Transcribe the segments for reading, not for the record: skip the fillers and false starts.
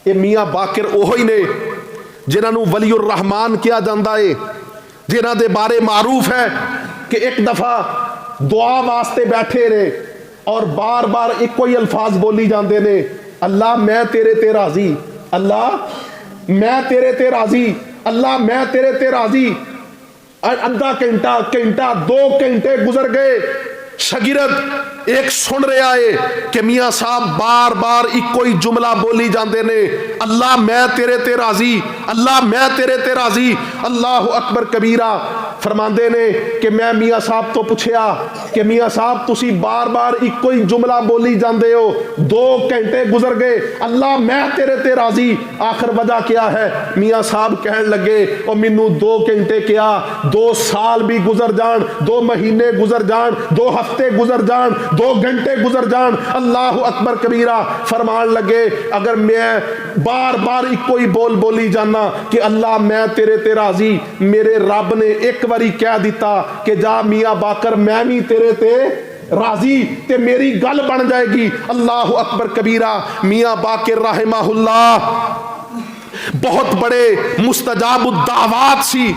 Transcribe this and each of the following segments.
ये मियाँ बाकिर ओहो ही ने जिन्होंने वलीउर रहमान किया जाता है, जिन्हों के बारे मारूफ है कि एक दफा दुआ वास्ते बैठे ने और बार बार एक ही अल्फाज बोली जाते ने, अल्लाह मैं तेरे ते राजी, अल्लाह मैं तेरे ते राजी, अल्लाह मैं तेरे ते राजी। आधा घंटा घंटा 2 घंटे गुजर गए, शगिरद एक सुन रहा है कि मियाँ साहब बार बार इको ही जुमला बोली जाते ने, अल्लाह मैं तेरे ते राजी, अल्लाह मैं तेरे ते राजी। अल्लाह अकबर कबीरा फरमाते ने कि मैं मियाँ साहब तो पूछया कि मियाँ साहब तुसी बार बार इको ही जुमला बोली जाते हो, 2 घंटे गुजर गए, अल्लाह मैं तेरे ते राजी, आखिर वजह क्या है? मियाँ साहब कहन लगे और मैनू 2 घंटे क्या 2 साल भी गुजर जान, 2 महीने गुजर जान, 2 हफ्ते गुजर जान, 2 घंटे गुजर जान। अल्लाह अकबर कबीरा फरमान लगे अगर मैं बार बार इको ही बोली जाना कि अल्लाह मैं तेरे ते राजी, मेरे रब ने एक बारी कह दिता कि जा मियाँ बाकर मैं भी तेरे ते राजी, ते मेरी गल बन जाएगी। अल्लाह अकबर कबीरा। मियाँ बाकर रहमहुल्लाह बहुत बड़े मुस्तजाबुद दावात सी,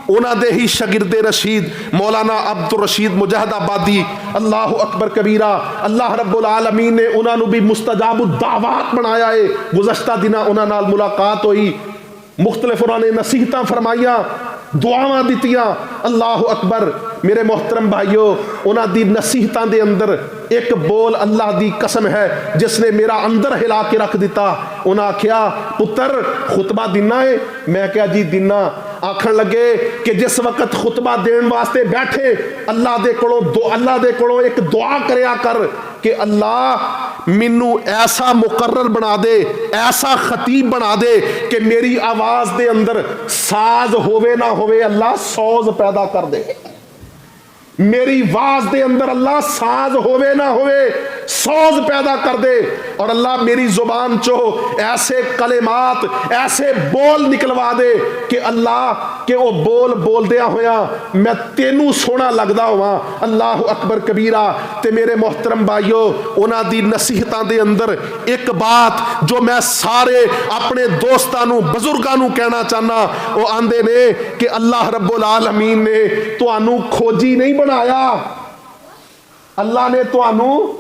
उन्होंने ही शगिरदे रशीद मौलाना अब्दुल रशीद मुजाहिदाबादी, अल्लाह अकबर कबीरा, अल्लाह रब्बुल आलमीन ने उन्होंने भी मुस्तजाबुद दावात बनाया है। गुज़श्ता दिन उन्होंने नाल मुलाकात हुई, मुख्तलिफ उन्होंने नसीहतां फरमाइया, दुआवां दित्तियां। अल्लाह अकबर। मेरे मोहतरम भाइयों, उन्होंने नसीहतां दे अंदर एक बोल अल्लाह दी कसम है जिसने मेरा अंदर हिला के रख दिता। उन्हें आख्या पुत्र खुतबा दिना है? मैं क्या जी दिना। आखन लगे कि जिस वक्त खुतबा देने वास्ते बैठे अल्लाह दे कोलों एक दुआ करया कर कि अल्लाह मैनू ऐसा मुकर्रर बना दे, ऐसा खतीब बना दे कि मेरी आवाज दे अंदर साज होवे ना होवे अल्लाह सौज पैदा कर दे, मेरी आवाज दे अंदर अल्लाह साज होवे ना होवे सौज पैदा कर दे, और अल्लाह मेरी जुबान चो ऐसे कलेमात ऐसे बोल निकलवा दे कि अल्लाह के वो बोल बोलदिया होया मैं तेनू सोना लगदा होवां। अल्लाह अकबर कबीरा। ते मेरे मोहतरम भाइयों, उन्हां दी नसीहतां दे अंदर एक बात जो मैं सारे अपने दोस्तां नू बुजुर्गां नू कहना चाहना, वो आंदे ने कि अल्लाह रब्बुल आलमीन ने तुहानू खोजी नहीं बनाया, अल्लाह ने तुहानू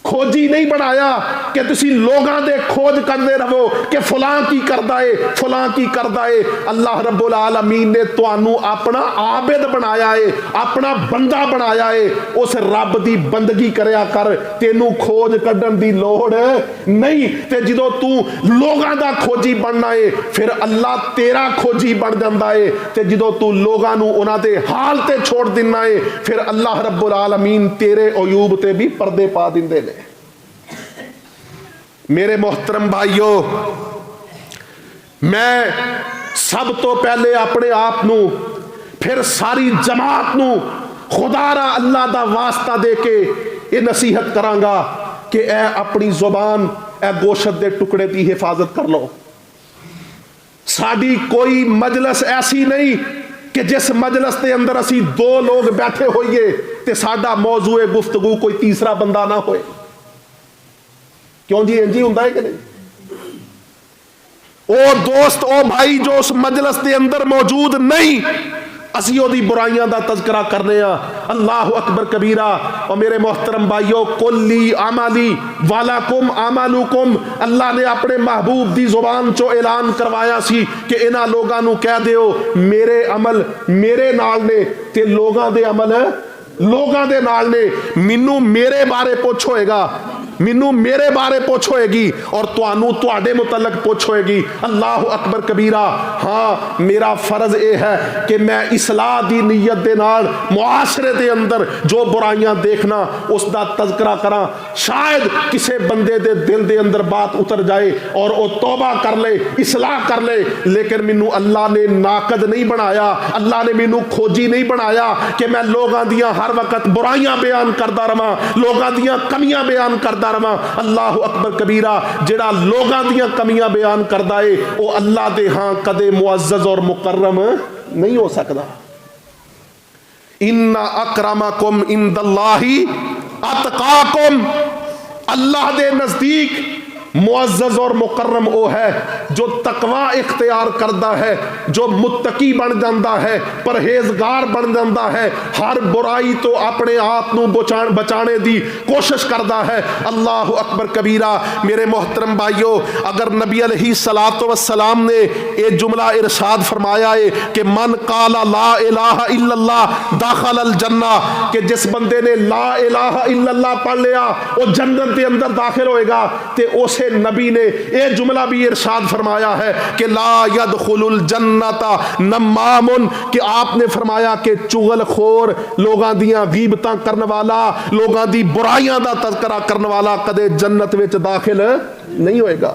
खोजी नहीं बनाया कि तुसी लोगां दे खोज करते रहो कि फलां की करदा है, फलां की करदा है। अल्लाह रब्बुल आलमीन ने तुहानू अपना आबिद बनाया है, अपना बंदा बनाया है। उस रब दी बंदगी करया कर, तेनू खोज कढन दी लोड़ नहीं। ते जदों तू लोगां दा खोजी बनना है फिर अल्लाह तेरा खोजी बन जाता है, ते जदों तू लोगां नू उन्हां दे हाल ते छोड़ दिना है फिर अल्लाह रब्बुल आलमीन तेरे अयूब ते भी पर्दे पा दिंदे ने। मेरे मोहतरम भाइयों, मैं सब तो पहले अपने आप नू फिर सारी जमात नू खुदारा अल्लाह दा वास्ता दे के ये नसीहत करांगा कि ए अपनी जुबान ए गोशत दे टुकड़े की हिफाजत कर लो। साडी कोई मजलस ऐसी नहीं कि जिस मजलस के अंदर असी 2 लोग बैठे होइए ते साडा मौजूए गुफ्तगू कोई तीसरा बंदा ना होए। क्यों जी, इंजी हुंदा है कि नहीं? ओ दोस्त, ओ भाई जो उस मजलस के अंदर मौजूद नहीं, असी ओदी बुराइयां दा तज़किरा करने आ। अल्लाह अकबर कबीरा। और मेरे मोहतरम भाइयों, कुल्ली अमली वालाकुम अमलुकुम, अल्लाह ने अपने महबूब दी जुबान चो ऐलान करवाया सी कि इन्हां लोगां नू कह दिओ मेरे अमल मेरे नाल ने ते लोगां दे अमल लोगां दे नाल ने। मैनू मेरे बारे पुछ होएगा, मैनू मेरे बारे पुछ होएगी और तुहानू तुहाडे मुतलक पुछ होएगी। अल्लाह अकबर कबीरा। हाँ, मेरा फर्ज यह है कि मैं इस्लाह दी नीयत दे नाल मुआशरे दे अंदर जो बुराइयां देखना उसका तज़किरा करा। शायद किसी बंदे दे दिल दे अंदर बात उतर जाए और वो तौबा कर ले, इस्लाह कर ले, लेकिन मैनू अल्लाह ने नाकद नहीं बनाया, अल्लाह ने मैनू खोजी नहीं बनाया कि मैं लोगों दियां हर वक्त बुराइयां बयान करता रहा, लोगों दियां कमियां बयान करता रहा। अल्लाह अकबर कबीरा। जेड़ा लोगों दियां कमियां बयान करता है वो अल्लाह दे हां कदे मुअज़्ज़ज़ और मुकर्रम नहीं हो सकता। इन्ना अकरमकुम इंदल्लाहि अतकाकुम, अल्लाह दे नजदीक मुअज़्ज़ज़ और मुकर्रम वो है जो तकवा इख्तियार करता है, जो मुत्तकी बन जाता है, परहेजगार बन जाता है, हर बुराई तो अपने आप को बचाने की कोशिश करता है। अल्लाह अकबर कबीरा। मेरे मोहतरम भाइयों, अगर नबी अलैहिस्सलातु वस्सलाम ने ये जुमला इरशाद फरमाया है कि मन काला ला इलाहा इल्लल्लाह दाखल अल जन्ना, कि जिस बंदे ने ला इलाहा इल्लल्लाह पढ़ लिया वो जन्नत के अंदर दाखिल होएगा, ते उस नबी ने यह जुमला भी इरशाद फरमाया है कि ला यदखुलुल जन्नता नम्मामुन, कि आपने फरमाया कि चुगलखोर, लोगों दियां गीबतां करने वाला, लोगों दी बुराइयां दा तज़किरा करने वाला कदे जन्नत विच दाखिल नहीं होएगा।